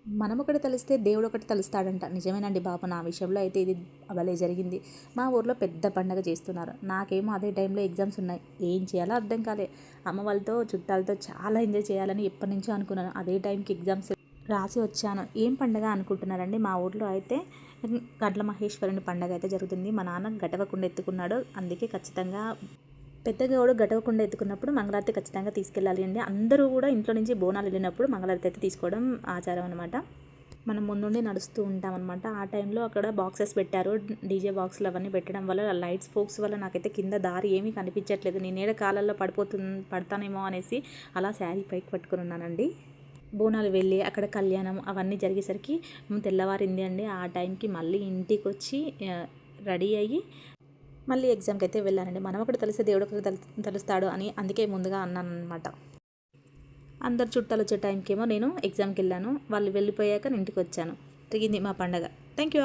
మనం ఒకటి తలిస్తే దేవుడు ఒకటి తలుస్తాడంట. నిజమేనండి బాబు. నా విషయంలో అయితే ఇది భలే జరిగింది. మా ఊర్లో పెద్ద పండగ చేస్తున్నారు. నాకేమో అదే టైంలో ఎగ్జామ్స్ ఉన్నాయి. ఏం చేయాలో అర్థం కాలే. అమ్మ వాళ్ళతో చుట్టాలతో చాలా ఎంజాయ్ చేయాలని ఎప్పటి నుంచో అనుకున్నాను. అదే టైంకి ఎగ్జామ్స్ రాసి వచ్చాను. ఏం పండగ అనుకుంటున్నారండి? మా ఊర్లో అయితే గడ్ల మహేశ్వరుని పండగ అయితే జరుగుతుంది. మా నాన్న గటవకుండా ఎత్తుకున్నాడు. అందుకే ఖచ్చితంగా పెద్దగౌడు గటవకుండా ఎత్తుకున్నప్పుడు మంగళారతి ఖచ్చితంగా తీసుకెళ్ళాలి అండి. అందరూ కూడా ఇంట్లో నుంచి బోనాలు వెళ్ళినప్పుడు మంగళారతి అయితే తీసుకోవడం ఆచారం అనమాట. మనం ముందుండి నడుస్తూ ఉంటాం అనమాట. ఆ టైంలో అక్కడ బాక్సెస్ పెట్టారు. డీజే బాక్సులు అవన్నీ పెట్టడం వల్ల లైట్స్ ఫోక్స్ వల్ల నాకైతే కింద దారి ఏమీ కనిపించట్లేదు. నేనేడ కాలాల్లో పడతానేమో అనేసి అలా శారీ పైకి పట్టుకుని ఉన్నానండి. బోనాలు వెళ్ళి అక్కడ కళ్యాణం అవన్నీ జరిగేసరికి తెల్లవారింది అండి. ఆ టైంకి మళ్ళీ ఇంటికి వచ్చి రెడీ అయ్యి మళ్ళీ ఎగ్జామ్కి అయితే వెళ్ళానండి. మనం ఒకటి తెలిస్తే దేవుడు ఒకటి తలుస్తాడు అని అందుకే ముందుగా అన్నాను అనమాట. అందరు చుట్టాలు వచ్చే టైంకేమో నేను ఎగ్జామ్కి వెళ్ళాను. వాళ్ళు వెళ్ళిపోయాక నేను ఇంటికి వచ్చాను. తిరిగింది మా పండగ. Thank you all.